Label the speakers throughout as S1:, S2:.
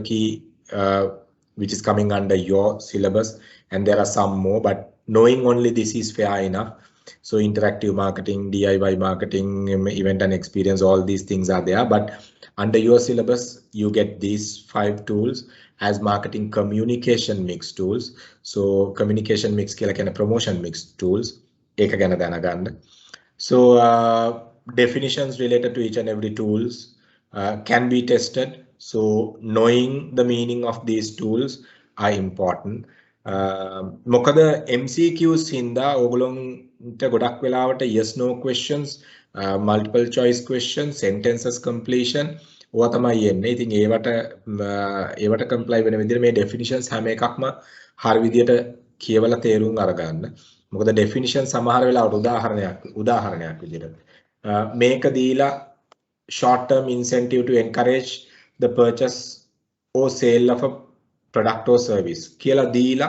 S1: key which is coming under your syllabus, and there are some more, but knowing only this is fair enough. So interactive marketing, DIY marketing, event and experience, all these things are there, but under your syllabus you get these 5 tools as marketing communication mix tools. So communication mix කියලා කියන promotion mix tools ඒක ගැන දැනගන්න. So definitions related to each and every tools can be tested. So knowing the meaning of these tools are important. මොකද MCQs හින්දා ඕගොල්ලොන්ට ගොඩක් වෙලාවට yes no questions, multiple choice questions, sentences completion ඕවා තමයි එන්නේ. ඉතින් ඒවට comply වෙන විදිහට මේ definitions හැම එකක්ම හරි විදිහට කියවලා තේරුම් අරගන්න. මොකද definition සමහර වෙලාවට උදාහරණයක් විදිහට මේක දීලා short term incentive to encourage the purchase or sale of a product or service කියලා දීලා,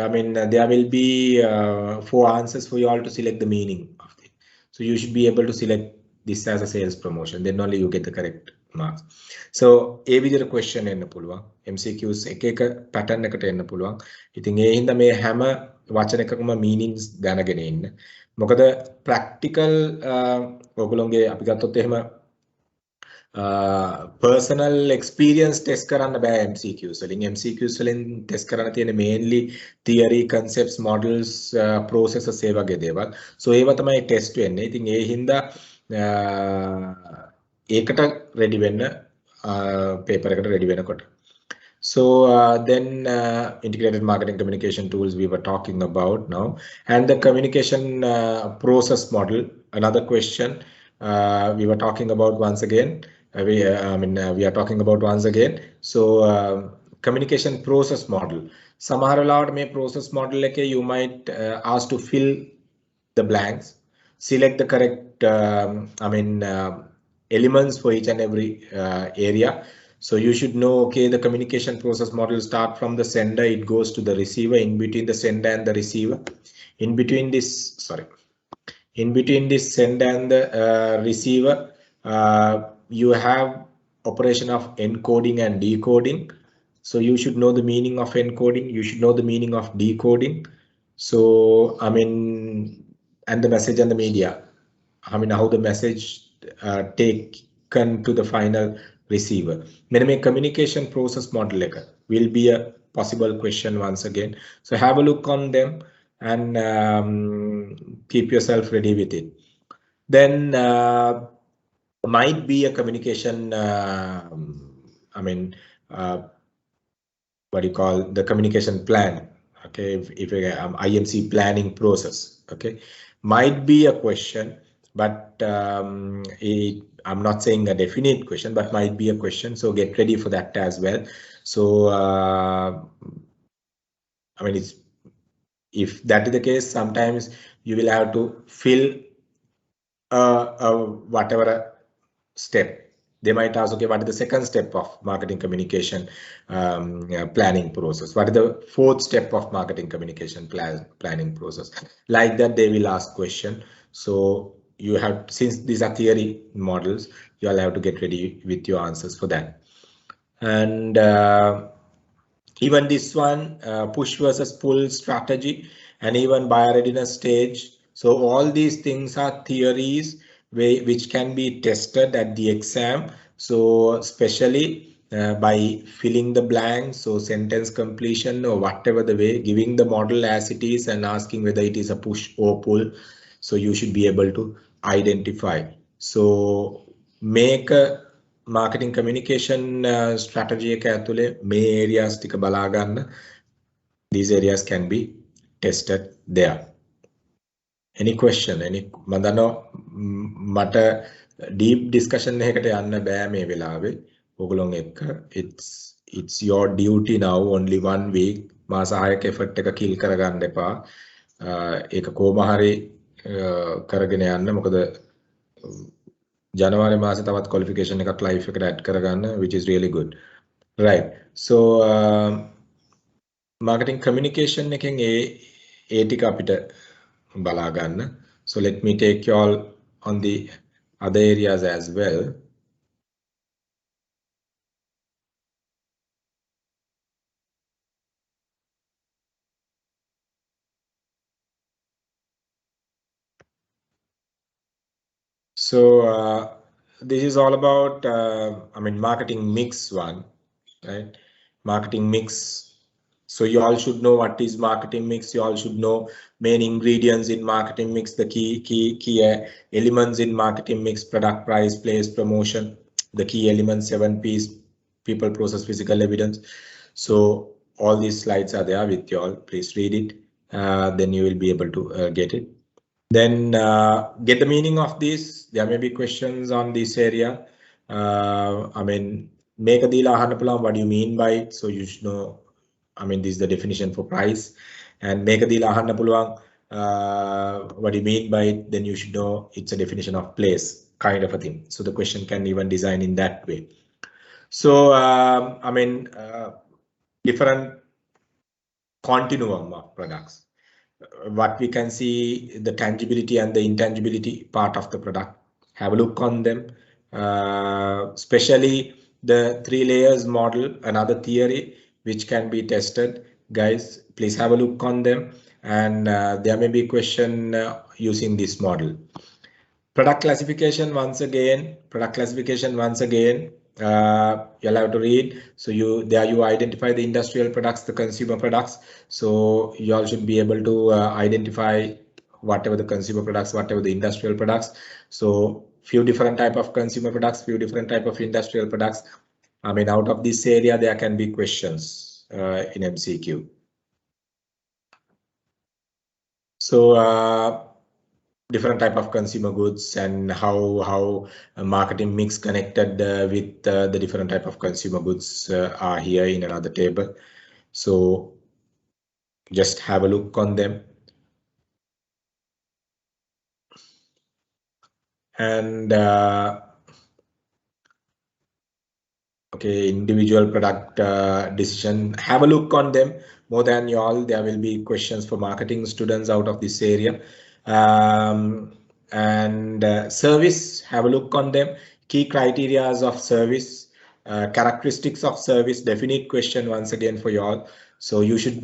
S1: I mean there will be 4 answers for you all to select the meaning of it. So you should be able to select this as a sales promotion, then only you get the correct marks. So ඒ විදිහට question එන්න පුළුවන්, MCQs එක pattern එකට එන්න පුළුවන්. ඉතින් ඒ හින්දා මේ හැම වචන එකකම meanings දැනගෙන ඉන්න. මොකද practical ඔයගොල්ලෝගේ අපි ගත්තොත් එහෙම personal experience test කරන්න බෑ MCQs වලින්. MCQs වලින් test කරන්න තියෙන mainly theory, concepts, models, processes ඒ වගේ දේවල්. So ඒව තමයි test වෙන්නේ. ඉතින් ඒ හින්දා ඒකට ready වෙන්න paper එකට ready වෙනකොට. So then integrated marketing communication tools we were talking about now, and the communication process model, another question we were talking about once again. We are talking about once again. So communication process model. සමහර වෙලාවට මේ process model එකේ you might ask to fill the blanks, select the correct elements for each and every area. So you should know, okay, the communication process model start from the sender, it goes to the receiver, in between the sender and the receiver, in between this sender and the receiver, you have operation of encoding and decoding. So you should know the meaning of encoding, you should know the meaning of decoding. So and the message and the media, how the message taken to the final receiver. Many communication process model will be a possible question once again. So have a look on them and keep yourself ready with it. Then might be a communication, what do you call the communication plan? Okay, if IMC planning process. Okay, might be a question, but I'm not saying a definite question, but might be a question. So get ready for that as well. So if that is the case, sometimes you will have to fill whatever step. They might ask, okay, what is the second step of marketing communication planning process? What is the 4th step of marketing communication planning process? Like that, they will ask question. So you have, since these are theory models, you all have to get ready with your answers for that. And even this one, push versus pull strategy, and even buyer readiness stage. So all these things are theories which can be tested at the exam. So especially by filling the blanks, so sentence completion or whatever the way, giving the model as it is and asking whether it is a push or pull. So you should be able to identify. So make a marketing communication strategy එක ඇතුලේ මේ areas ටික බලා ගන්න. These areas can be tested there. Any question? මම මට deep discussion එකකට යන්න බෑ මේ වෙලාවේ ඔයගොල්ලොන් එක්ක. It's your duty now, only 1 week. මාස 6ක effort එක kill කරගන්න එපා. ඒක කොහොම හරි කරගෙන යන්න. මොකද ජනවාරි මාසේ තවත් qualification එකක් live එකට add කරගන්න, which is really good. Right. So marketing communication එකෙන් ඒ ටික අපිට බලා ගන්න. So let me take you all on the other areas as well. So this is all about, I mean, marketing mix one, right? Marketing mix. So you all should know what is marketing mix. You all should know main ingredients in marketing mix, the key elements in marketing mix: product, price, place, promotion, the key elements, 7 P's: people, process, physical evidence. So all these slides are there with you all. Please read it. Then you will be able to get it. Then get the meaning of this. There may be questions on this area. I mean, make a deal what do you mean by it? So you should know. I mean, this is the definition for price. And make a deal what do you mean by it? Then you should know it's a definition of place, kind of a thing. So the question can even design in that way. So I mean, different continuum of products. What we can see, the tangibility and the intangibility part of the product. Have a look on them, especially the 3 layers model, another theory which can be tested. Guys, please have a look on them, and there may be a question using this model. Product classification once again. You'll have to read. So you identify the industrial products, the consumer products. So you all should be able to identify whatever the consumer products, whatever the industrial products. So few different type of consumer products, few different type of industrial products. I mean, out of this area, there can be questions in MCQ. So different type of consumer goods and how marketing mix connected with the different type of consumer goods are here in another table. So just have a look on them. And okay, individual product decision, have a look on them. More than you all, there will be questions for marketing students out of this area. And service, have a look on them. Key criteria of service, characteristics of service, definite question once again for you all. So you should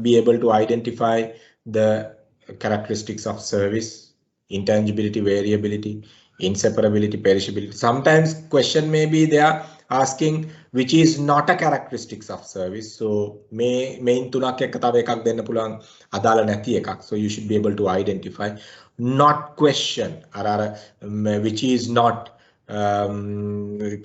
S1: be able to identify the characteristics of service: intangibility, variability, inseparability, perishability. Sometimes question may be there asking which is not a characteristics of service. So main තුනක් එක්ක තව එකක් දෙන්න පුළුවන් අදාළ නැති එකක්. So you should be able to identify. Not question which is not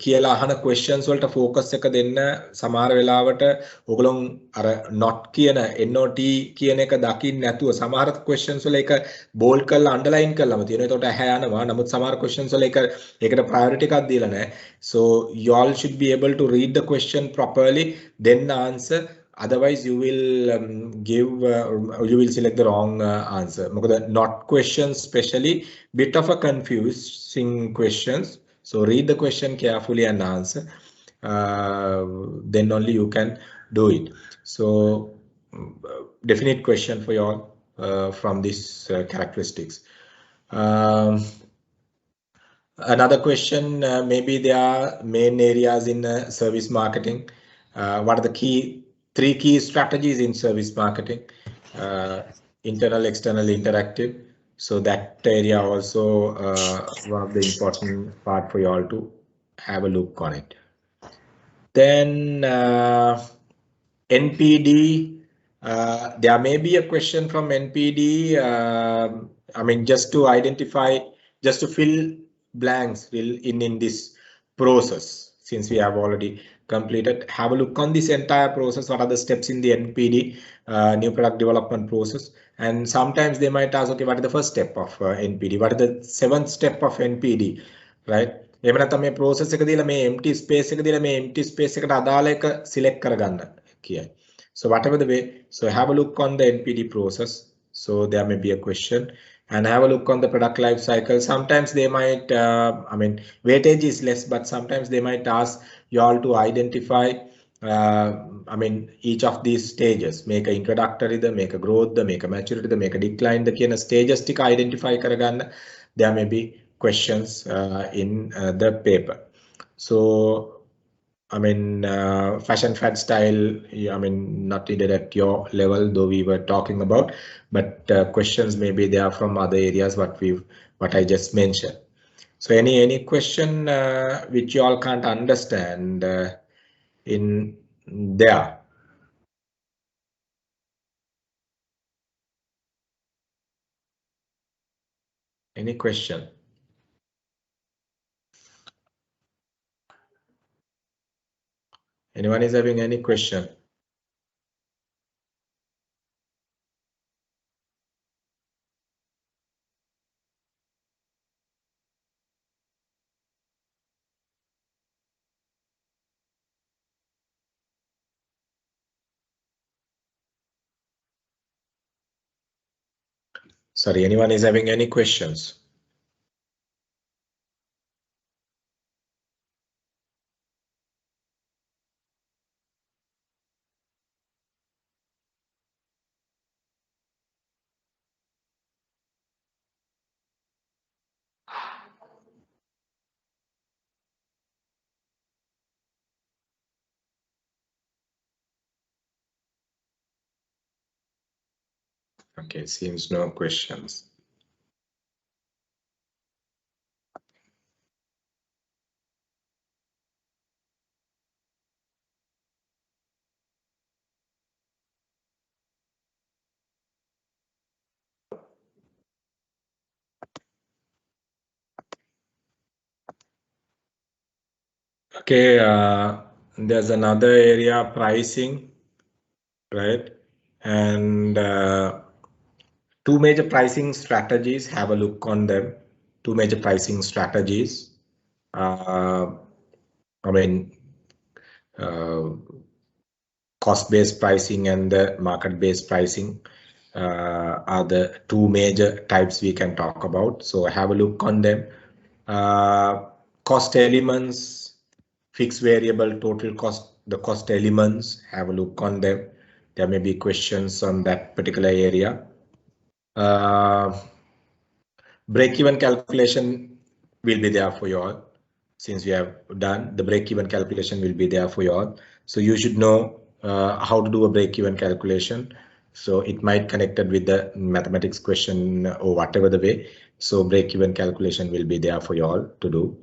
S1: කියලා අහන questions වලට focus එක දෙන්න. සමහර වෙලාවට ඔයගොල්ලෝ අර not කියන not කියන එක දකින්න නැතුව සමහර questions වල එක bold කරලා underline කරලාම තියෙනවා. ඒකට ඇහැ යනවා. නමුත් සමහර questions වල ඒකට priority එකක් දීලා නැහැ. So you all should be able to read the question properly, then answer. Otherwise you will select the wrong answer. Not questions, especially bit of a confusing questions. So read the question carefully and answer. Then only you can do it. So definite question for you all from these characteristics. Another question, maybe there are main areas in service marketing. What are the 3 key strategies in service marketing? Internal, external, interactive. So that area also one of the important part for you all to have a look on it. Then NPD, there may be a question from NPD. I mean, just to identify, just to fill blanks in this process, since we have already completed. Have a look on this entire process. What are the steps in the NPD, new product development process? And sometimes they might ask, okay, what is the first step of NPD? What is the 7th step of NPD, right? එහෙම නැත්නම් මේ process එක දීලා මේ empty space එක දීලා මේ empty space එකට අදාළ එක select කරගන්න කියයි. So whatever the way, so have a look on the NPD process. So there may be a question. And have a look on the product life cycle. Sometimes they might, I mean, weightage is less, but sometimes they might ask you all to identify, I mean, each of these stages. Make a introductory, make a growth, make a maturity, make a decline. The kind of stages tika identify karagana. There may be questions in the paper. So I mean, fashion fad style, I mean, not needed at your level, though we were talking about, but questions maybe they are from other areas what I just mentioned. So any question which you all can't understand in there? Any question? Anyone is having any question? Sorry, anyone is having any questions? Okay, seems no questions. Okay, there's another area, pricing, right? And two major pricing strategies, have a look on them. Two major pricing strategies. I mean, cost-based pricing and the market-based pricing are the two major types we can talk about. So have a look on them. Cost elements, fixed variable, total cost, the cost elements, have a look on them. There may be questions on that particular area. Break-even calculation will be there for you all. Since we have done the break-even calculation will be there for you all. So you should know how to do a break-even calculation. So it might connected with the mathematics question or whatever the way. So break-even calculation will be there for you all to do.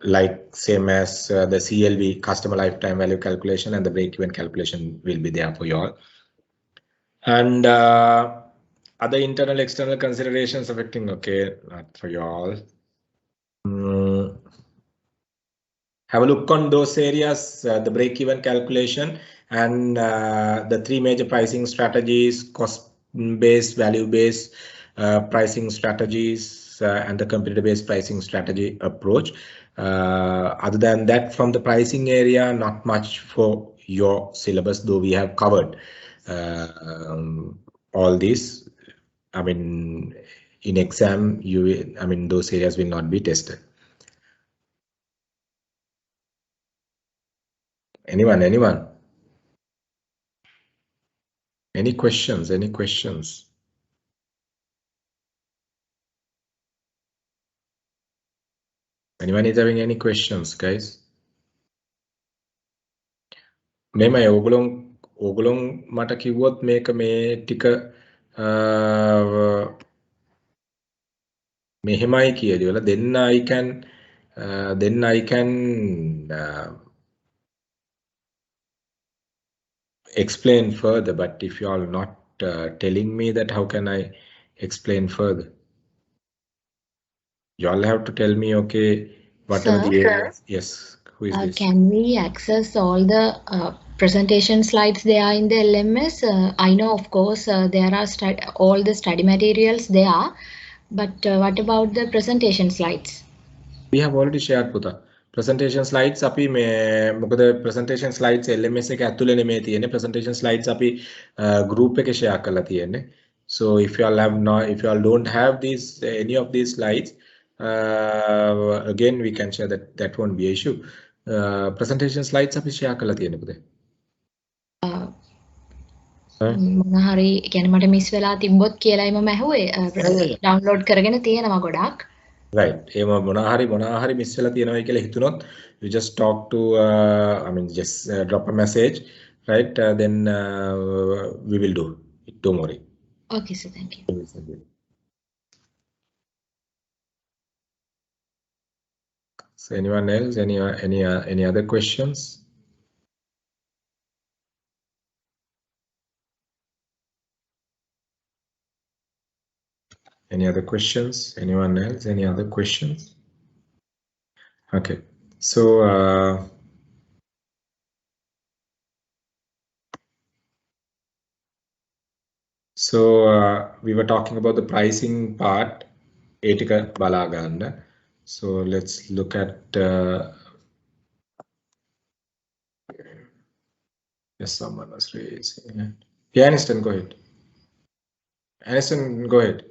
S1: Like same as the CLV, customer lifetime value calculation, and the break-even calculation will be there for you all. And other internal external considerations affecting, okay, not for you all. Have a look on those areas, the break-even calculation and the three major pricing strategies, cost-based, value-based pricing strategies, and the competitor-based pricing strategy approach. Other than that, from the pricing area, not much for your syllabus, though we have covered all this. I mean, in exam, those areas will not be tested. Anyone? Any questions? Anyone is having any questions, guys? මෙමය ඕගොල්ලොන් මට කිව්වොත් මේක මේ ටික මෙහෙමයි කියලා then I can explain further, but if you are not telling me that, how can I explain further? You all have to tell me, okay, whatever the areas. Yes, who is this?
S2: Can we access all the presentation slides there in the LMS? I know, of course, there are all the study materials there, but what about the presentation slides?
S1: We have already shared පුතා. Presentation slides අපි මේ මොකද presentation slides LMS එක ඇතුලේ නෙමෙයි තියෙන්නේ. Presentation slides අපි group එකේ share කරලා තියෙන්නේ. So if you all don't have any of these slides, again we can share that won't be an issue. Presentation slides අපි share කරලා තියෙන්නේ පුතේ.
S2: මොන හරි කියන්නේ මට මිස් වෙලා තිබ්බොත් කියලායි මම ඇහුවේ. download කරගෙන තියෙනවා ගොඩක්.
S1: Right. එහෙම මොනවා හරි මිස් වෙලා තියෙනවයි කියලා හිතුනොත් you just talk to just drop a message, right? Then we will do it. Don't worry.
S2: Okay, sir. Thank you.
S1: So anyone else? Any other questions? Any other questions? Anyone else? Any other questions? Okay. So we were talking about the pricing part. Etika balaganda. So let's look at. Yes, someone was raising. Yeah, Aniston, go ahead. Aniston, go ahead.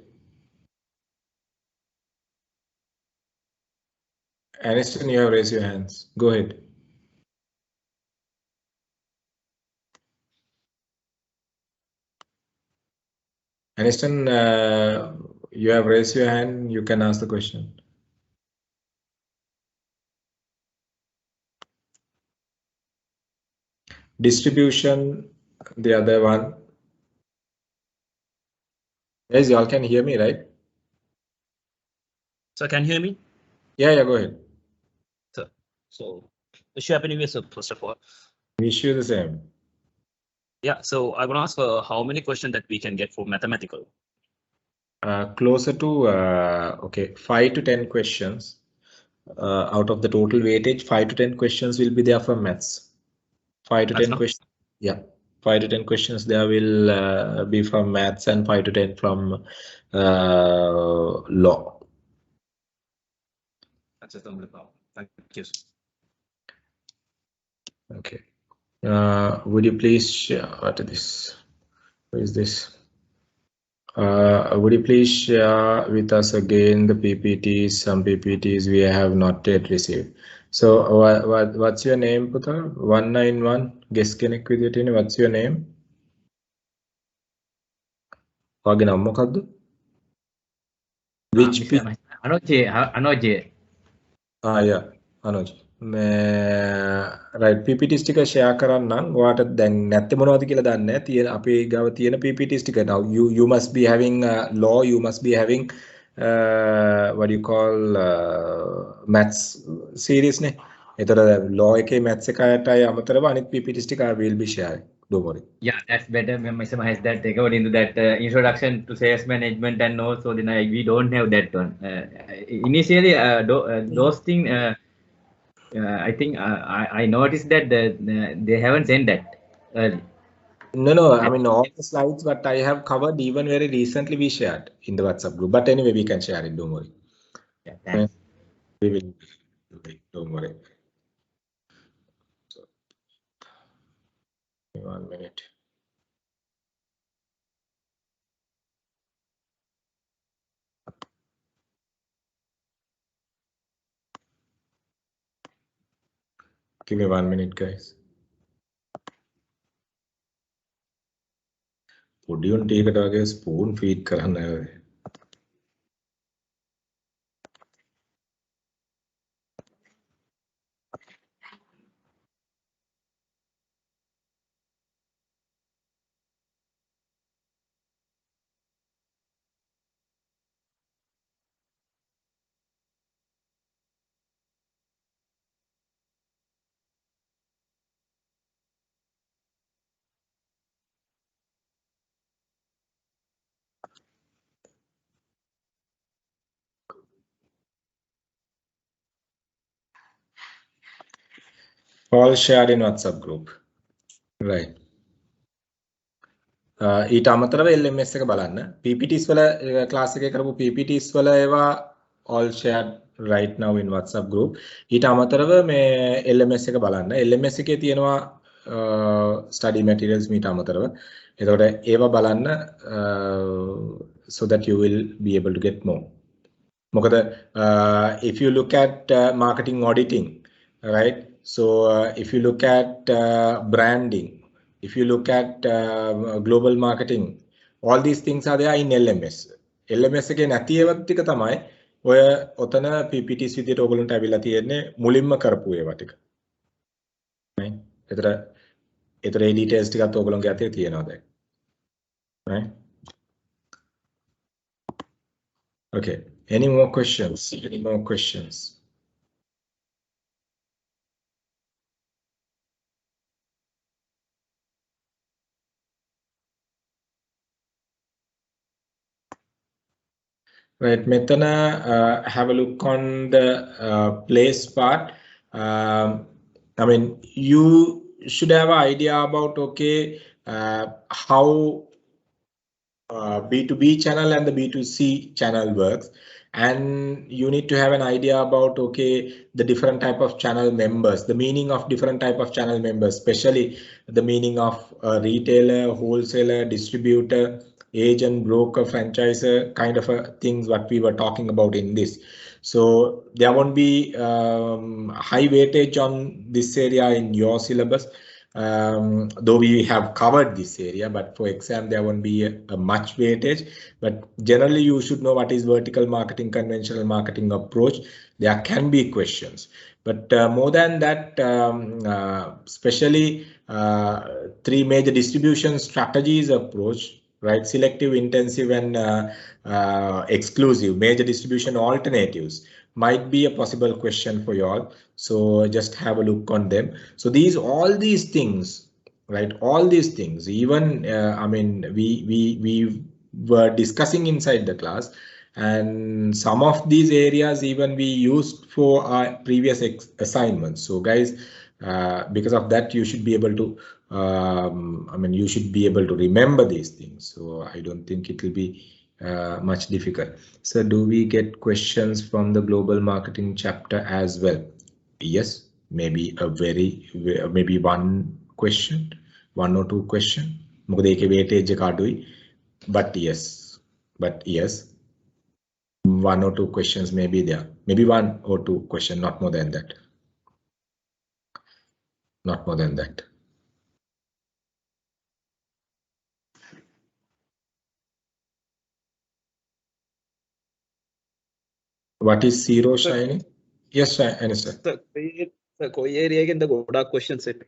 S1: Aniston, you have raised your hands. Go ahead. Aniston, you have raised your hand. You can ask the question. Distribution, the other one. Yes, y'all can hear me, right?
S3: So can you hear me?
S1: Yeah, go ahead.
S3: So wish you happy new year, sir, first of all.
S1: Wish you the same.
S3: Yeah, so I want to ask how many questions that we can get for mathematical?
S1: Closer to, okay, 5 to 10 questions. Out of the total weightage, 5 to 10 questions will be there for maths. 5 to 10 questions. Yeah, 5 to 10 questions there will be from maths and 5 to 10 from law.
S3: That's just only problem. Thank you.
S1: Okay. Would you please share what is this? What is this? Would you please share with us again the PPTs? Some PPTs we have not yet received. So what's your name, Putra? 191 guest කෙනෙක් විදියට ඉන්නේ. What's your name? ඔයාගේ නම මොකද්ද? Which
S4: Anoj.
S1: yeah, Anoj. right PPTs ටික share කරන්නම්. ඔයාට දැන් නැත්තේ මොනවද කියලා දන්නේ නැහැ. තියෙන අපේ ගාව තියෙන PPTs ටික. Now you must be having law, you must be having what do you call maths series නේ. ඒතර law එකේ maths එකටයි අමතරව අනිත් PPTs ටික I will be sharing. Don't worry.
S4: Yeah, that's better. Mr. Mahesh, that according to that introduction to sales management, and also then we don't have that one. Initially, those things, I think I noticed that they haven't sent that early.
S1: No, I mean all the slides what I have covered even very recently we shared in the WhatsApp group. But anyway, we can share it. Don't worry.
S4: Yeah, thanks.
S1: We will. Don't worry. So, 1 minute. Give me 1 minute, guys. Podium take it again. Spoon feed karana hai. All shared in WhatsApp group. Right. ඊට අමතරව LMS එක බලන්න. PPTs වල class එකේ කරපු PPTs වල ඒවා all shared right now in WhatsApp group. ඊට අමතරව මේ LMS එක බලන්න. LMS එකේ තියෙනවා study materials මීට අමතරව. එතකොට ඒවා බලන්න so that you will be able to get more. මොකද if you look at marketing auditing, right? So if you look at branding, if you look at global marketing, all these things are there in LMS. LMS එකේ නැති ඒවත් ටික තමයි ඔය ඔතන PPTs විදියට ඔයගොල්ලන්ට අවිලා තියෙන්නේ මුලින්ම කරපු ඒවා ටික. right? ඒතර ඒ details ටිකත් ඔයගොල්ලන්ගේ අතේ තියෙනවා දැන්. right? Okay. Any more questions? Any more questions? Right, Metana, have a look on the place part. I mean, you should have an idea about, okay, how B2B channel and the B2C channel works. And you need to have an idea about, okay, the different type of channel members, the meaning of different type of channel members, especially the meaning of a retailer, wholesaler, distributor, agent, broker, franchisor, kind of a things what we were talking about in this. So there won't be high weightage on this area in your syllabus. Though we have covered this area, but for exam there won't be a much weightage. But generally you should know what is vertical marketing, conventional marketing approach. There can be questions, but more than that, especially 3 major distribution strategies approach, right? Selective, intensive, and exclusive, major distribution alternatives might be a possible question for you all. So just have a look on them. So all these things, right? All these things, even I mean, we were discussing inside the class, and some of these areas even we used for our previous assignments. So guys, because of that, you should be able to I mean, you should be able to remember these things. So I don't think it will be much difficult. So do we get questions from the global marketing chapter as well? Yes, maybe maybe one question, 1 or 2 question. But yes, 1 or 2 questions may be there. Maybe 1 or 2 questions, not more than that. Not more than that. What is zero shining? Yes, I understand.
S3: The koi area again the goda questions it.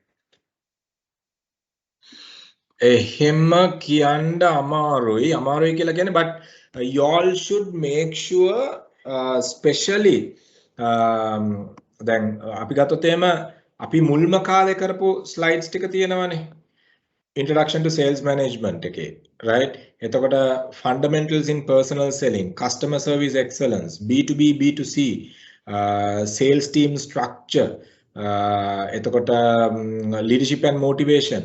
S1: එහෙම කියන්න අමාරුයි කියලා කියන්නේ, but you all should make sure especially දැන් අපි ගත්තොත් එහෙම අපි මුල්ම කාලේ කරපු slides ටික තියෙනවානේ introduction to sales management එකේ, right? එතකොට fundamentals in personal selling, customer service excellence, B2B B2C, sales team structure, එතකොට leadership and motivation,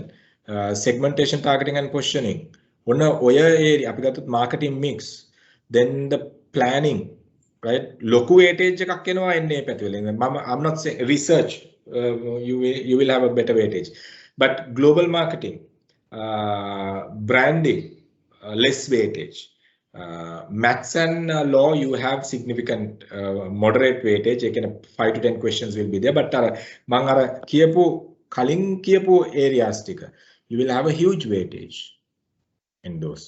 S1: segmentation, targeting and positioning. ඔන්න ඔය area අපි ගත්තොත් marketing mix, then the planning, right? ලොකු weightage එකක් එනවා එන්නේ පැතිවලින්. I'm not saying research, you will have a better weightage, but global marketing, branding, less weightage. Maths and law, you have significant moderate weightage. 5 to 10 questions will be there, but මම අර කියපු කලින් කියපු areas ටික, you will have a huge weightage in those.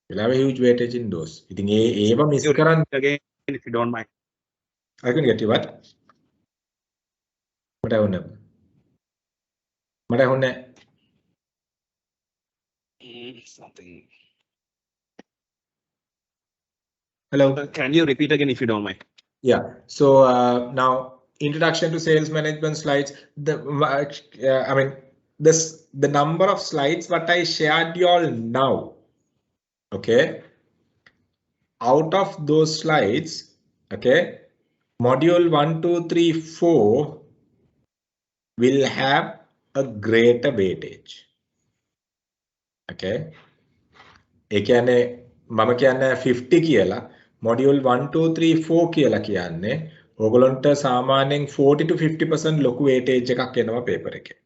S1: You'll have a huge weightage in those. ඉතින් ඒව miss කරන්න
S3: again if you don't mind.
S1: I can get you what? මට හොන්නේ
S3: Something.
S1: Hello.
S3: Can you repeat again if you don't mind?
S1: Yeah. So now introduction to sales management slides. I mean, the number of slides what I shared you all now. Okay. Out of those slides, okay, module 1, 2, 3, 4 will have a greater weightage. Okay. ඒ කියන්නේ මම කියන්නේ 50 කියලා, module 1, 2, 3, 4 කියලා කියන්නේ ඕගොල්ලන්ට සාමාන්‍යයෙන් 40 to 50% ලොකු weightage එකක් එනවා paper එකේ.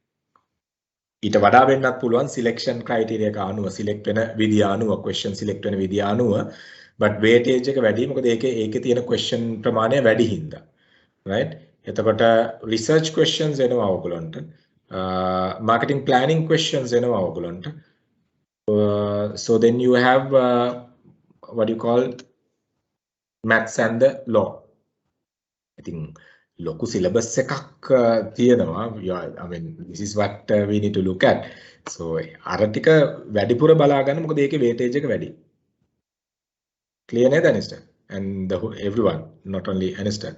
S1: ඊට වඩා වෙන්නත් පුළුවන් selection criteria එක අනුව, select වෙන විදිය අනුව, question select වෙන විදිය අනුව, but weightage එක වැඩි මොකද ඒකේ තියෙන question ප්‍රමාණය වැඩි හින්දා, right? එතකොට research questions එනවා ඕගොල්ලන්ට, marketing planning questions එනවා ඕගොල්ලන්ට. So then you have what you call maths and the law. I think local syllabus එකක් තියෙනවා. I mean, this is what we need to look at. So අර ටික වැඩිපුර බලා ගන්න මොකද ඒකේ weightage එක වැඩි. Clear නේද Anistan? And everyone, not only Anistan.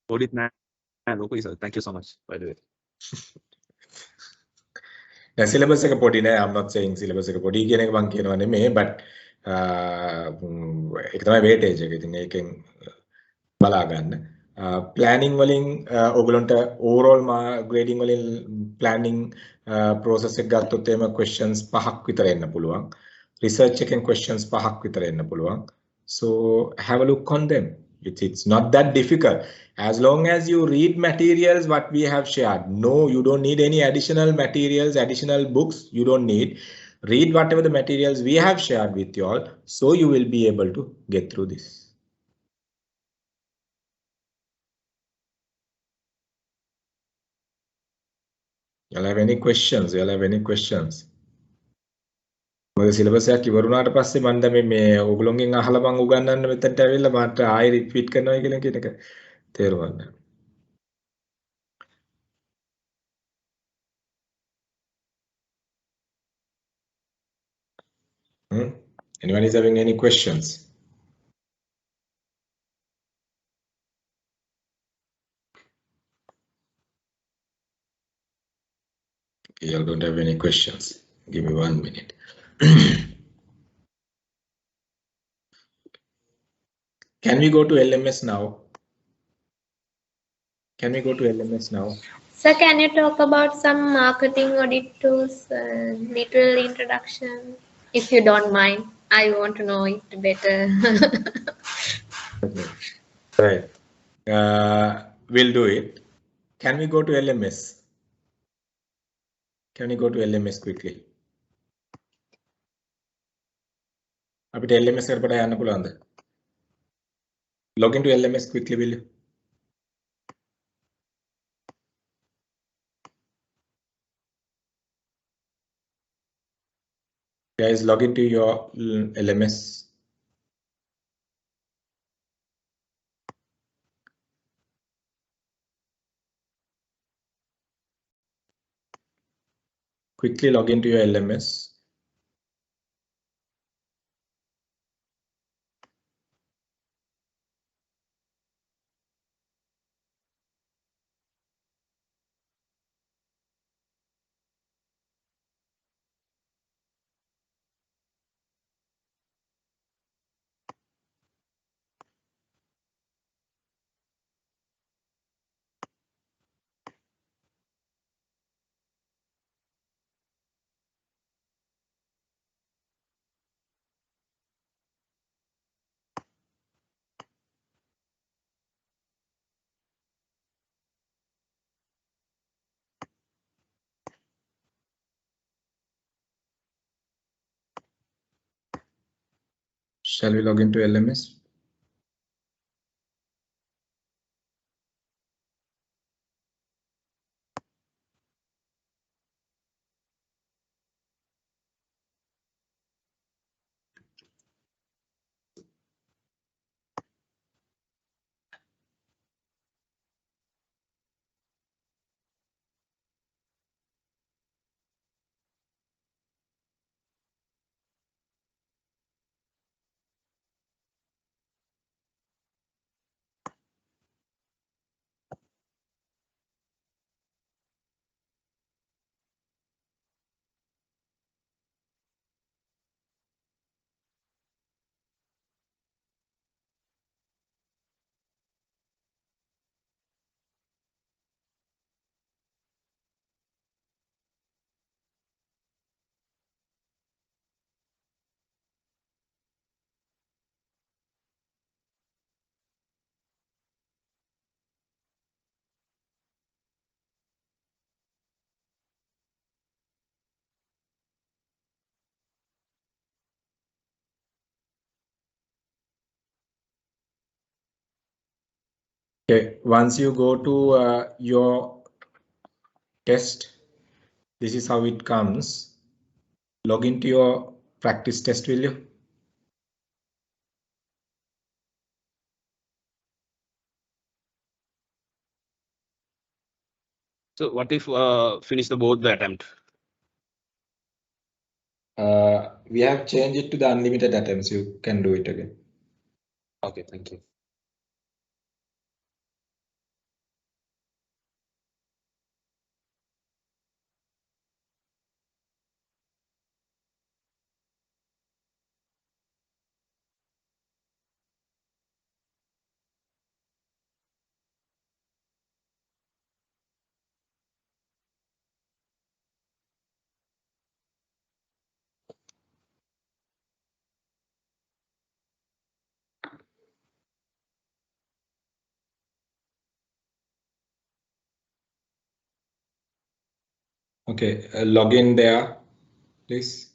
S3: Hold it, man. Thank you so much, by the way.
S1: Now syllabus එක පොඩි නෑ. I'm not saying syllabus එක පොඩි කියන එක මම කියනවා නෙමෙයි, but ඒක තමයි weightage එක. ඉතින් ඒකෙන් බලා ගන්න. planning වලින් ඔයගලන්ට overall grading වලින් planning process එක ගත්තොත් එimhe questions 5ක් විතර එන්න පුළුවන්. research එකෙන් questions 5ක් විතර එන්න පුළුවන්. So have a look on them. It's not that difficult. As long as you read materials what we have shared. No, you don't need any additional materials, additional books. You don't need. Read whatever the materials we have shared with you all. So you will be able to get through this. Y'all have any questions? Y'all have any questions? මොකද syllabus එකක් ඉවරුණාට පස්සේ මම දැන් මේ ඕගොල්ලෝගෙන් අහලා මම උගන්වන්න මෙතනට ඇවිල්ලා මට ආයෙ රිපීට් කරනවා කියන එක තේරුම් ගන්න. Anyone is having any questions? Okay, y'all don't have any questions. Give me 1 minute. Can we go to LMS now? Can we go to LMS now?
S5: Sir, can you talk about some marketing audit tools, little introduction, if you don't mind? I want to know it better.
S1: Okay. Right. We'll do it. Can we go to LMS? Can we go to LMS quickly? අපිට LMS එකට යන්න පුළුවන්ද? Log into LMS quickly, will you? Guys, log into your LMS. Quickly log into your LMS. Shall we log into LMS? Okay, once you go to your test, this is how it comes. Log into your practice test, will you?
S3: So what if finish both the attempt?
S1: We have changed it to the unlimited attempts. You can do it again.
S3: Okay, thank you.
S1: Okay, log in there, please.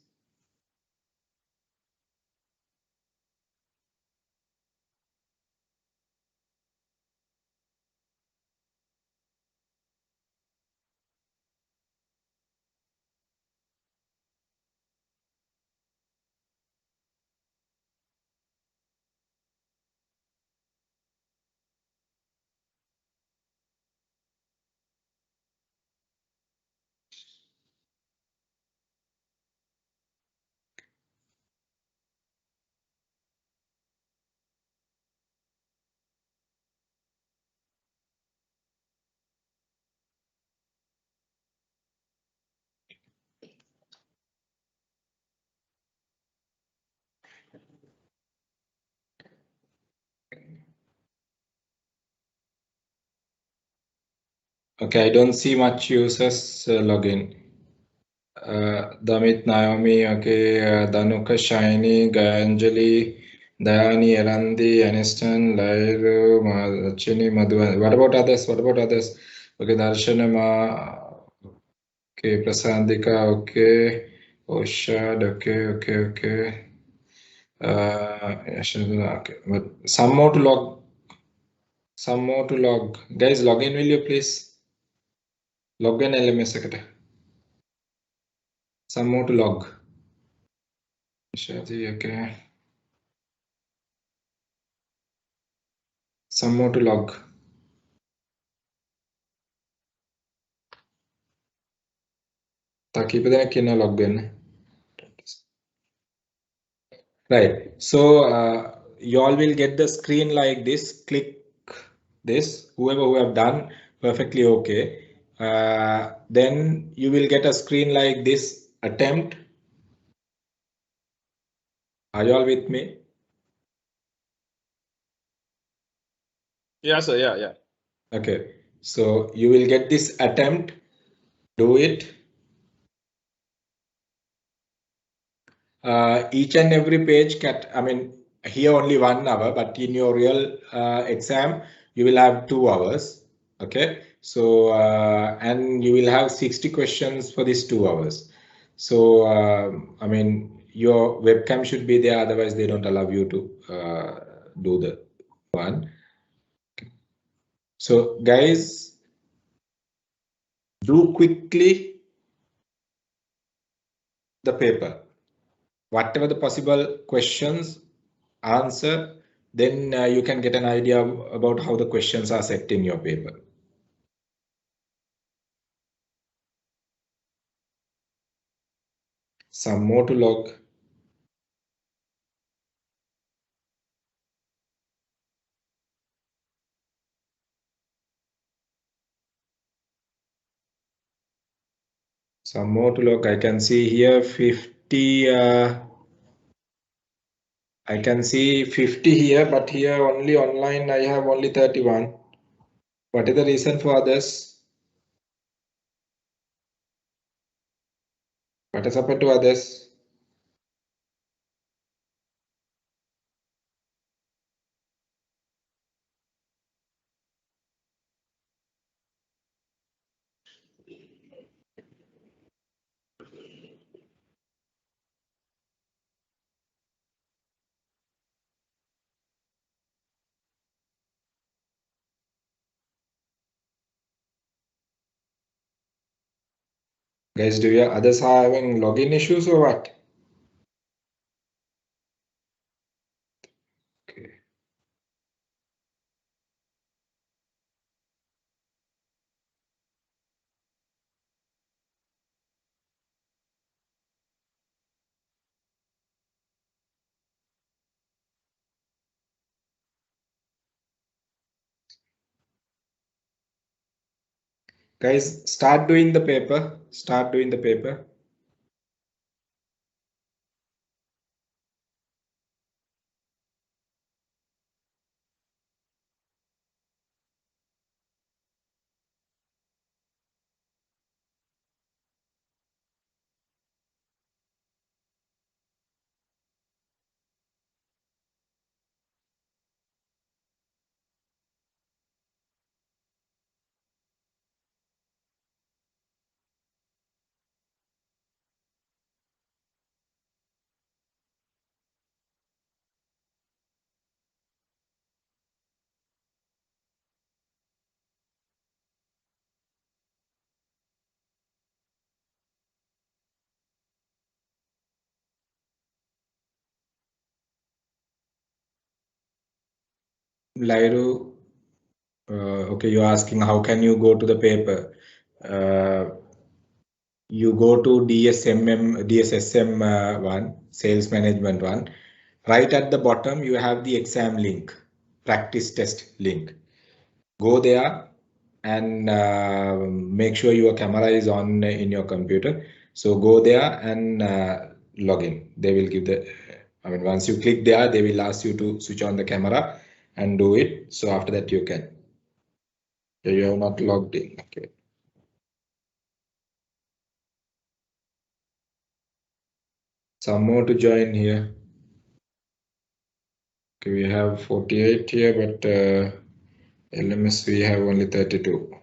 S1: Okay, I don't see much users login. Damit, Naomi, okay, Danuka, Shiny, Gayanjali, Dayani, Erandi, Aniston, Lairu, Chini, Madhu. What about others? What about others? Okay, Darshanama, okay, Prasandika, okay, Oshad, okay. Okay. But some more to log. Some more to log. Guys, log in, will you please? Log in LMS. Some more to log. Shadi, okay. Some more to log. ताकि पता नहीं log in. Right. So you all will get the screen like this. Click this. Whoever who have done perfectly okay. Then you will get a screen like this. Attempt. Are you all with me?
S3: Yeah, sir. Yeah.
S1: Okay. So you will get this attempt. Do it. Each and every page here only 1 hour, but in your real exam you will have 2 hours. Okay, so and you will have 60 questions for these 2 hours. So your webcam should be there, otherwise they don't allow you to do the one. So guys, do quickly the paper, whatever the possible questions, answer, then you can get an idea about how the questions are set in your paper. Some more to log. Some more to log. I can see here 50. I can see 50 here, but here only online I have only 31. What is the reason for others? What has happened to others? Guys, do your others are having login issues or what? Okay. Guys, start doing the paper. Start doing the paper. Lairu, okay, you're asking how can you go to the paper? You go to DSSM one, sales management one. Right at the bottom, you have the exam link, practice test link. Go there and make sure your camera is on in your computer. So go there and log in. They will give the, once you click there, they will ask you to switch on the camera and do it. So after that you can. So you have not logged in. Okay. Some more to join here. Okay, we have 48 here, but LMS we have only 32.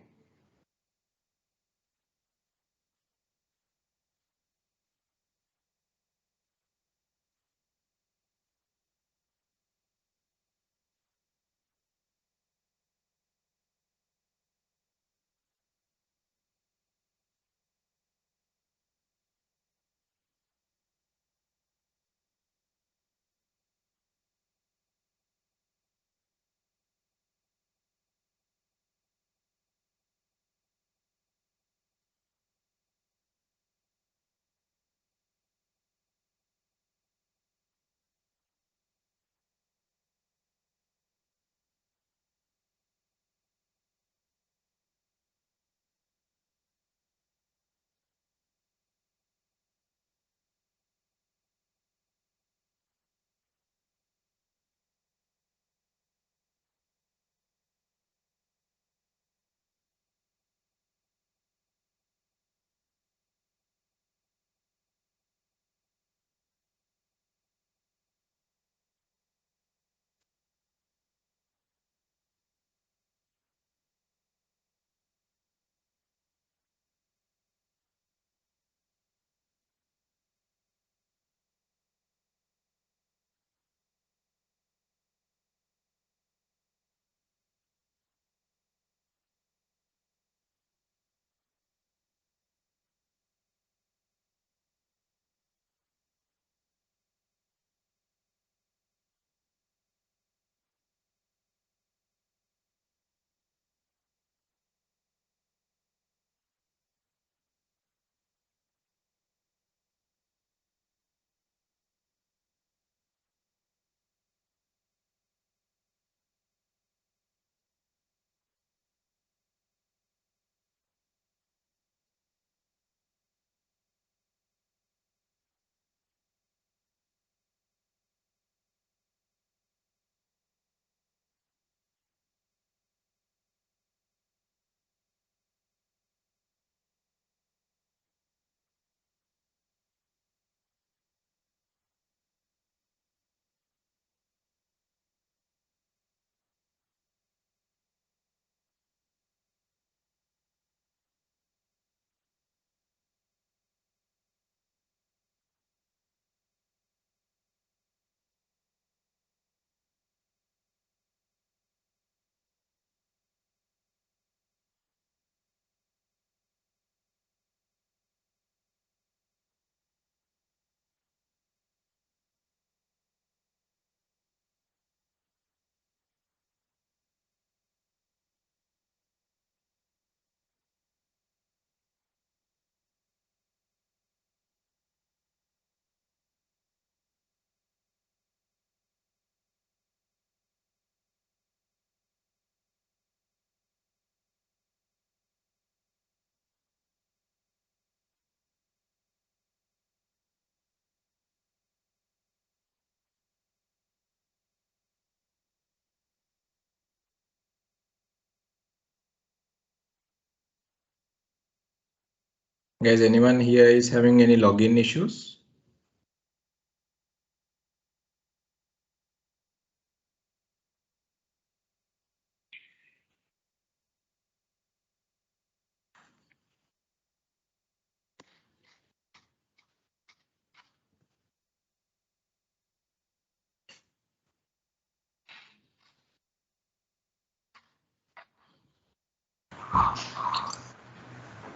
S1: Guys, anyone here is having any login issues?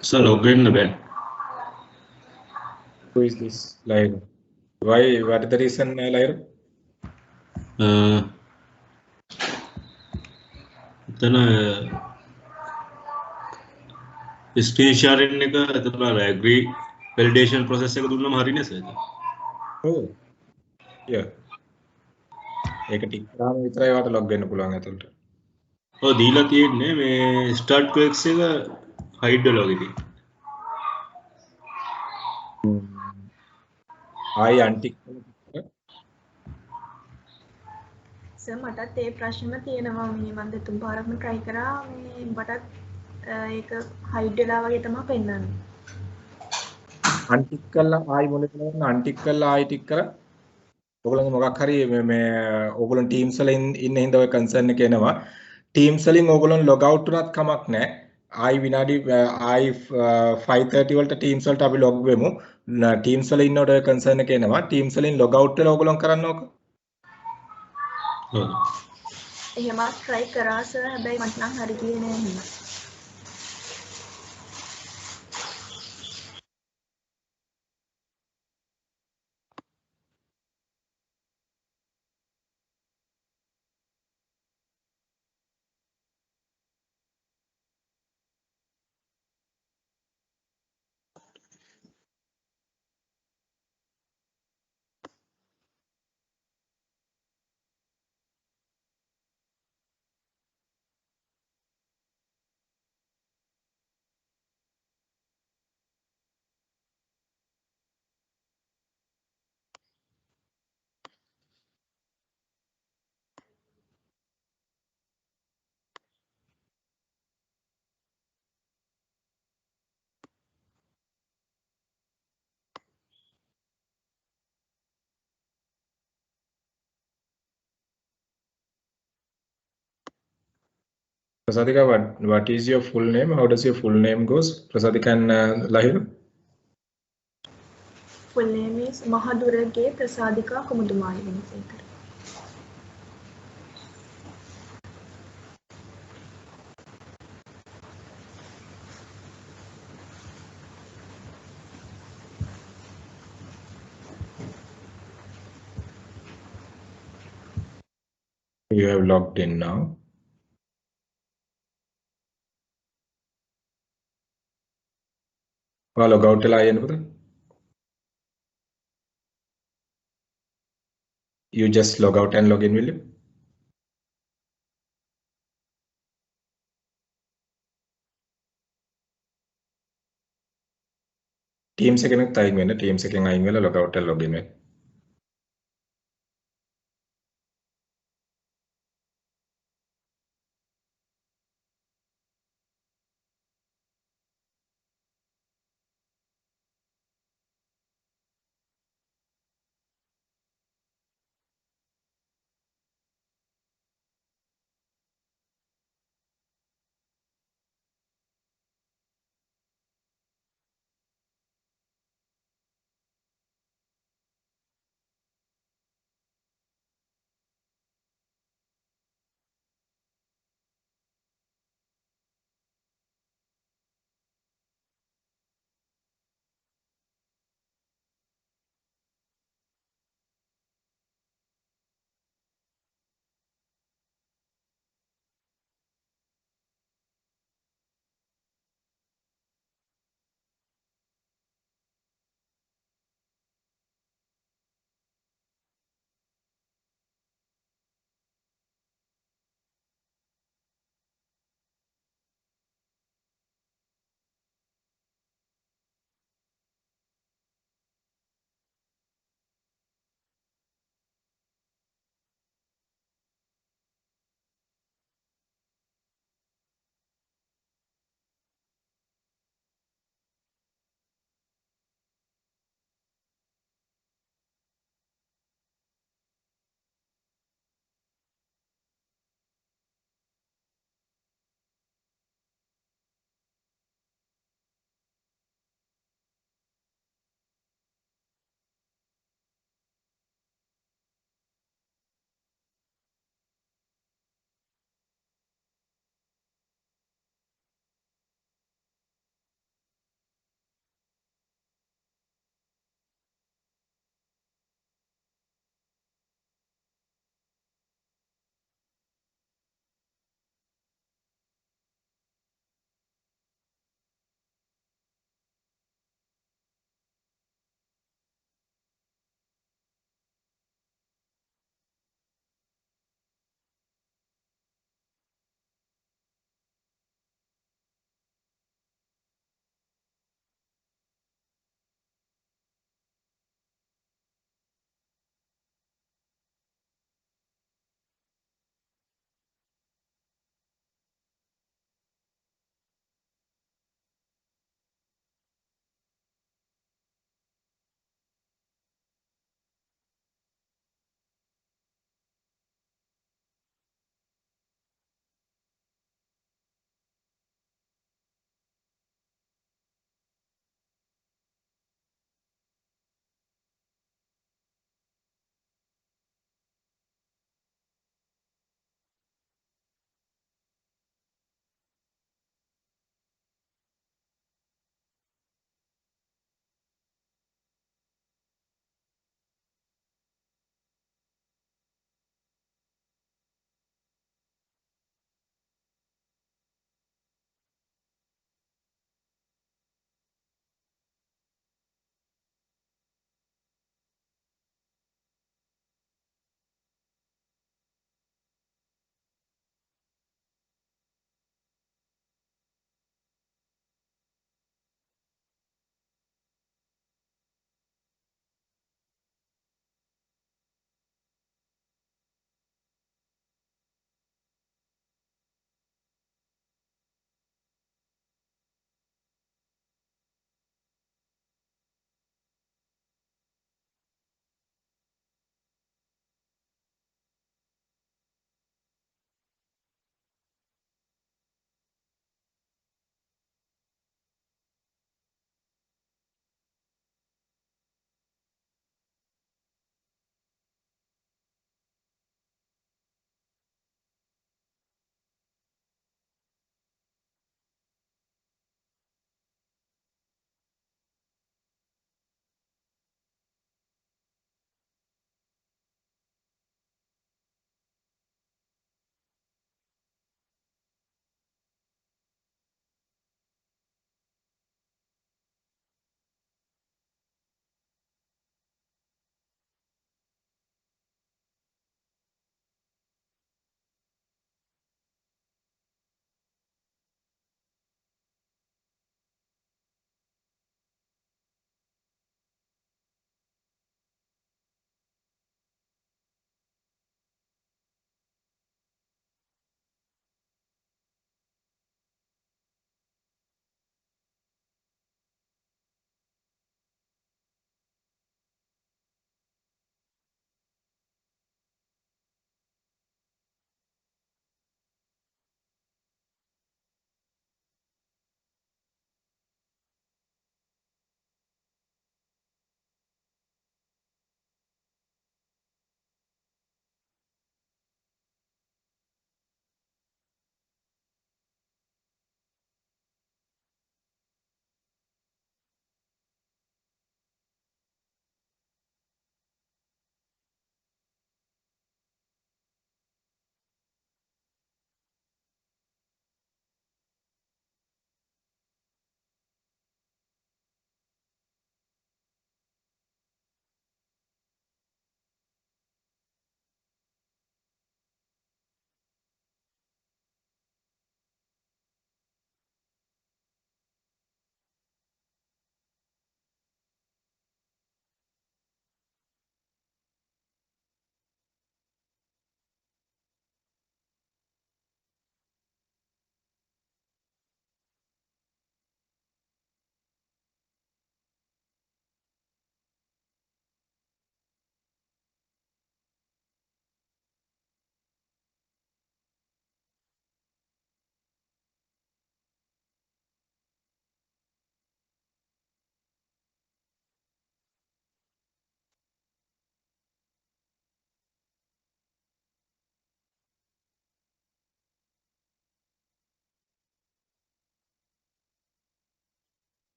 S3: So log in again.
S1: Who is this? Lairu. Why? What is the reason, Lairu?
S6: එතන screen sharing එක එතන ඇග්‍රී validation process එක දුන්නම හරිනේ sir.
S1: ඔව්. yeah. ඒක ටික් කරාම විතරයි වාට ලොග් වෙන්න පුළුවන් ඇතුළට.
S6: ඔව් දීලා තියෙන්නේ මේ ස්ටාර්ට් ක්වෙක්ස් එක හයිඩ් වෙලා වගේ තියෙනවා.
S1: ආයි අන්ටික්
S7: සර් මටත් ඒ ප්‍රශ්නෙම තියෙනවා මේ මම දෙතුන් පාරක්ම try කරා මේ මටත් ඒක හයිඩ් වෙලා වගේ තමයි පෙන්වන්නේ.
S1: අන්ටික් කරලා ආයි මොලේ කරන අන්ටික් කරලා ආයි ටික් කරා. ඔයගොල්ලන්ගේ මොකක් හරි මේ ඔයගොල්ලන් Teams වල ඉන්න හින්දා ඔය කන්සර්න් එක එනවා. Teams වලින් ඔයගොල්ලන් log out වුණත් කමක් නැහැ. ආයි විනාඩි ආයි 5:30 වලට Teams වලට අපි log වෙමු. Teams වල ඉන්නකොට ඔය කන්සර්න් එක එනවා. Teams වලින් log out වෙලා ඔයගොල්ලන් කරන්න ඕක.
S6: ඔව්.
S7: එහෙමත් try කරා සර් හැබැයි මට නම් හරි ගියේ නෑ එහෙම.
S1: Prasadika, what is your full name? How does your full name goes? Prasadika and Lahira?
S7: Full name is Mahadurage Prasadika Kumudumari Vinasekara.
S1: You have logged in now. log out වෙලා ආයෙ එන්නකොද? You just log out and log in, will you? Teams එකෙන් අයින් වෙන්න. Teams එකෙන් අයින් වෙලා log out and log in වෙන්න.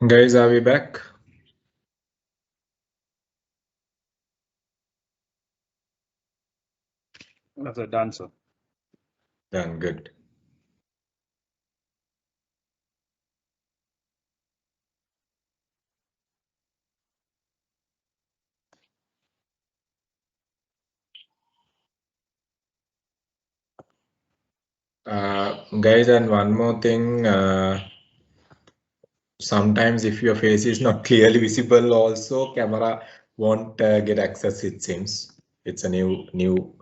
S1: Guys, are we back?
S8: That's a done, sir.
S1: Done, good. Guys, and one more thing. Sometimes if your face is not clearly visible, also camera won't get access. It seems it's a new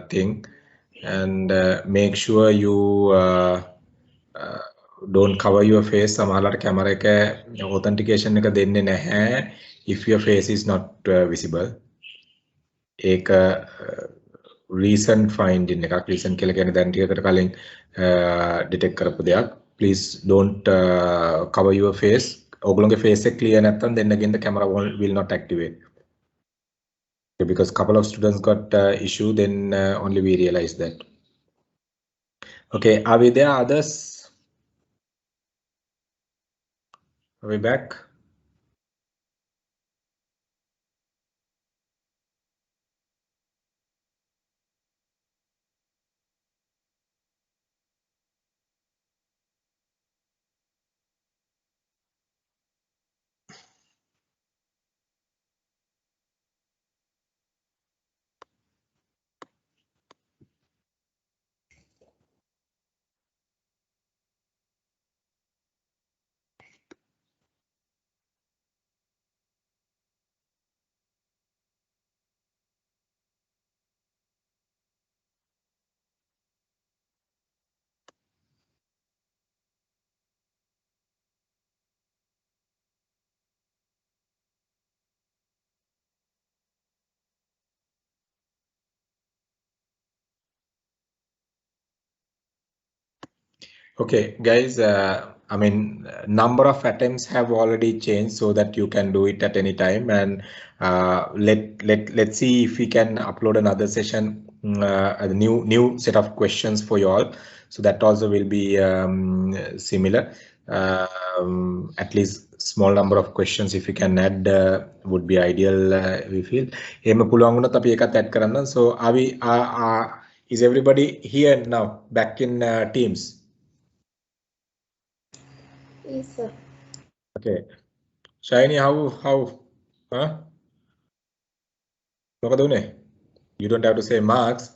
S1: thing, and make sure you don't cover your face. සමහරවිට camera එක authentication එක දෙන්නේ නැහැ if your face is not visible. ඒක recent finding එකක්. recent කියලා කියන්නේ දැන් ටිකකට කලින් detect කරපු දෙයක්. Please don't cover your face. ඔයගොල්ලෝගේ face එක clear නැත්නම් then again the camera will not activate. Okay, because couple of students got issue, then only we realized that. Okay, are we there? Others? Are we back? Okay, guys, I mean, number of attempts have already changed so that you can do it at any time. And let's see if we can upload another session, a new set of questions for you all. So that also will be similar. At least small number of questions if you can add would be ideal. We feel. එහෙම පුළුවන් වුණොත් අපි ඒකත් add කරන්න. So are we? Is everybody here now? Back in Teams?
S5: Yes, sir.
S1: Okay, Shiny, how, huh? You don't have to say marks,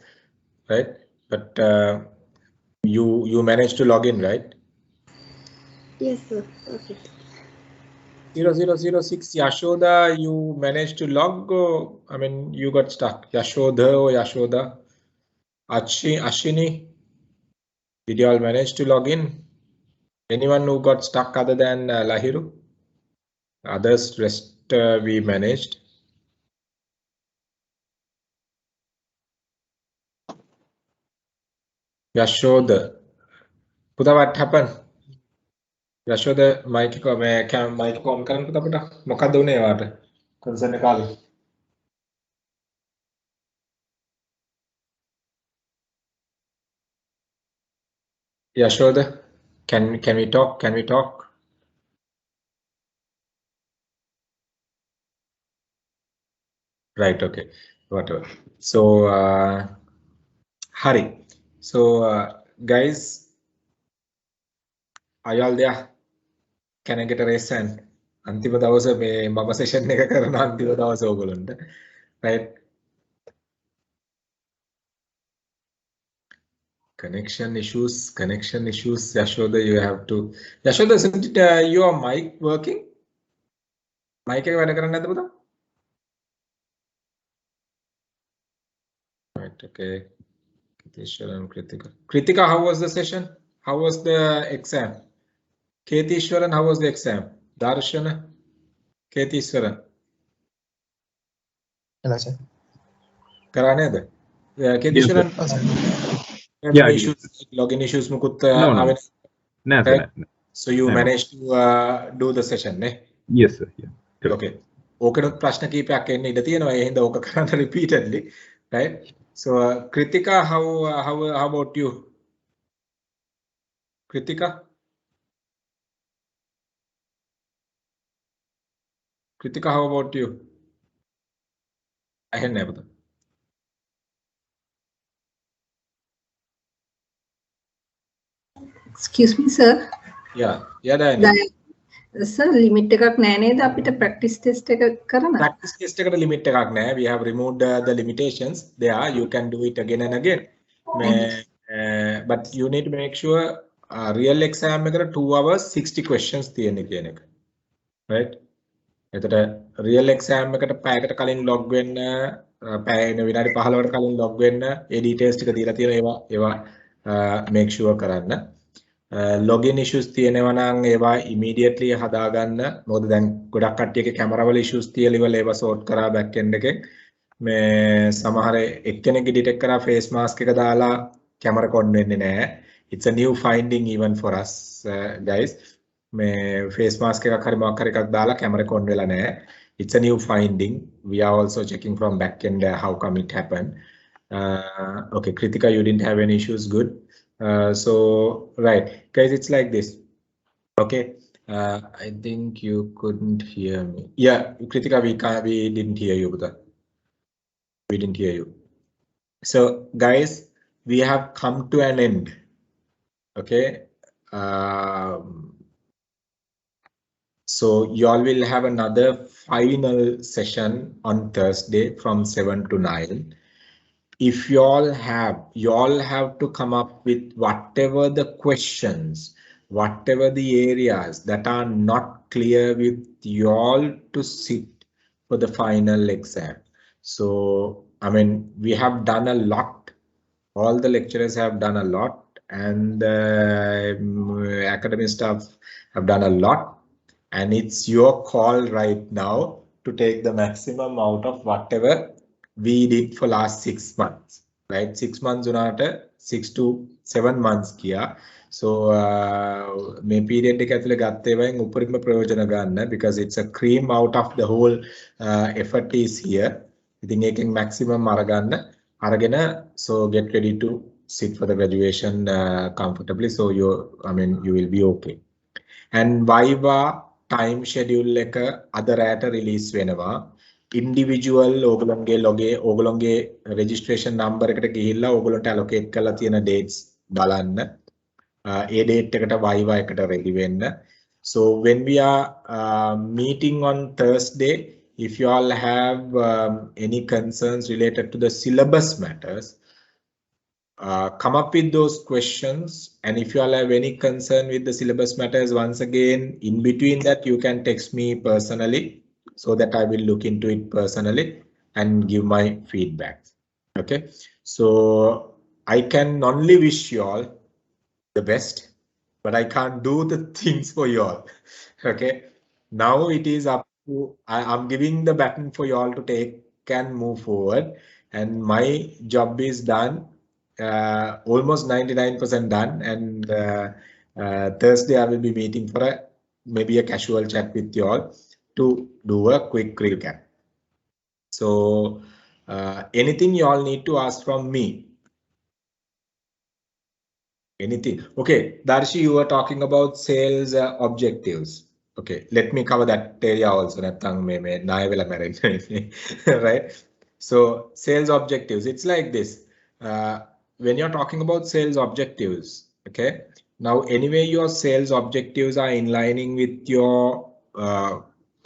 S1: right? But you managed to log in, right?
S5: Yes, sir. Okay.
S1: 0006 Yashoda, you managed to log, or, I mean, you got stuck. Yashoda or Yashoda? Ashini, did you all manage to log in? Anyone who got stuck other than Lahiru? Others, rest we managed. Yashoda. Puta, what happened? Yashoda, mic ko मैं क्या mic को on करन पुता पुता මොකක්ද උනේ වාට concern එක ආවේ Yashoda, can we talk? Right, okay, whatever. So Hari, so guys, are you all there? Can I get a raise hand? අන්තිම දවසේ මේ මම session එක කරන අන්තිම දවසේ ඕගොල්ලන්ට, right? Connection issues. Yashoda, you have to. Yashoda, isn't it your mic working? Mic එක වැඩ කරන්නේ නැද්ද පුතා? Right, okay. Ketishwaran, Kritika, how was the session? How was the exam? Ketishwaran, how was the exam? Darshana, Ketishwaran.
S9: Hello, sir.
S1: කරා නේද? Ketishwaran,
S8: Yeah,
S1: issues, login issues මුකුත්
S8: No.
S1: ආවේ
S8: Nah,
S1: So you
S8: No.
S1: managed to do the session, ne?
S8: yes, sir. Yeah. Correct.
S1: Okay. ඕකනොත් ප්‍රශ්න කීපයක් එන්න ඉඩ තියෙනවා. ඒ හින්දා ඕක කරන්න repeatedly, right? So Kritika, how about you? Kritika? Kritika, how about you? I had never.
S9: Excuse me, sir.
S1: Yeah, Diana.
S9: Sir, limit එකක් නෑ නේද අපිට practice test එක කරන්න?
S1: Practice test එකට limit එකක් නෑ. We have removed the limitations there. You can do it again and again. But you need to make sure real exam එකට 2 hours 60 questions තියෙන කියන එක. Right? එතකොට real exam එකට පැයකට කලින් log වෙන්න, පැය විනාඩි 15කට කලින් log වෙන්න, ඒ details ටික දීලා තියෙනවා. ඒවා make sure කරන්න. Login issues තියෙනවා නම් ඒවා immediately හදාගන්න. මොකද දැන් ගොඩක් කට්ටියගේ කැමරා වල issues තියලිවල ඒවා sort කරා back end එකෙන්. මේ සමහර එක්කෙනෙක්ගේ detect කරා face mask එක දාලා camera on වෙන්නේ නැහැ. It's a new finding even for us guys. මේ face mask එකක් හරි මොකක් හරි එකක් දාලා camera on වෙලා නැහැ. It's a new finding. We are also checking from back end how come it happened. Okay, Kritika, you didn't have any issues. Good. So right guys, it's like this. Okay, I think you couldn't hear me. Yeah, Kritika, we didn't hear you, Buddha. We didn't hear you. So guys, we have come to an end. Okay, so y'all will have another final session on Thursday from 7 to 9. If y'all have to come up with whatever the questions, whatever the areas that are not clear with y'all to sit for the final exam. So, I mean, we have done a lot. All the lecturers have done a lot, and academic staff have done a lot. And it's your call right now to take the maximum out of whatever we did for last 6 months, right? 6 months unata 6 to 7 months kiya. So me period එක ඇතුලේ ගත්ත ඒවායින් උපරිම ප්‍රයෝජන ගන්න, because it's a cream out of the whole effort is here. ඉතින් ඒකෙන් maximum අරගෙන so get ready to sit for the graduation comfortably. So you will be okay. And Viva time schedule එක අද රැට release වෙනවා. Individual ඕගොල්ලන්ගේ registration number එකට ගිහිල්ලා ඕගොල්ලන්ට allocate කරලා තියෙන dates බලන්න. ඒ date එකට Viva එකට ready වෙන්න. So when we are meeting on Thursday, if you all have any concerns related to the syllabus matters, come up with those questions. And if you all have any concern with the syllabus matters, once again, in between that, you can text me personally, so that I will look into it personally and give my feedback. Okay, so I can only wish you all the best, but I can't do the things for you all. Okay, now it is up to, I'm giving the baton for you all to take and move forward, and my job is done, almost 99% done. And Thursday I will be meeting for maybe a casual chat with you all to do a quick recap. So anything you all need to ask from me? Anything? Okay, Darshi, you were talking about sales objectives. Okay, let me cover that area also. Right? So sales objectives, it's like this. When you're talking about sales objectives, okay, now anyway your sales objectives are in lining with your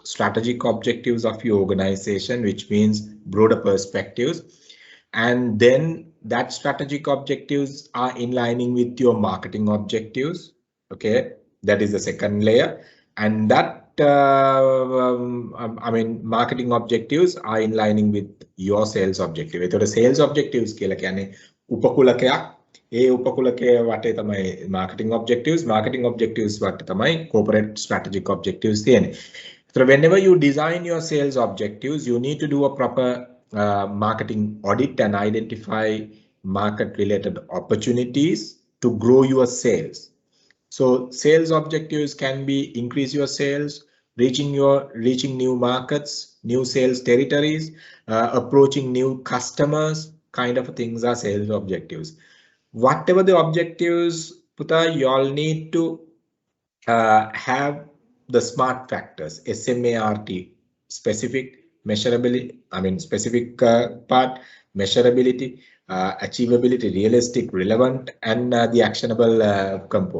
S1: strategic objectives of your organization, which means broader perspectives, and then that strategic objectives are in lining with your marketing objectives. Okay, that is the second layer, and that marketing objectives are in lining with your sales objective. So the sales objectives කියලා කියන්නේ උපකුලකයක්. ඒ උපකුලකයේ වටේ තමයි marketing objectives වටේ තමයි corporate strategic objectives තියෙන්නේ. So whenever you design your sales objectives, you need to do a proper marketing audit and identify market related opportunities to grow your sales. So sales objectives can be increase your sales, reaching new markets, new sales territories, approaching new customers, kind of things are sales objectives. Whatever the objectives, Puta, you all need to have the SMART factors, SMART specific, measurability, specific part, measurability, achievability, realistic, relevant, and the actionable component.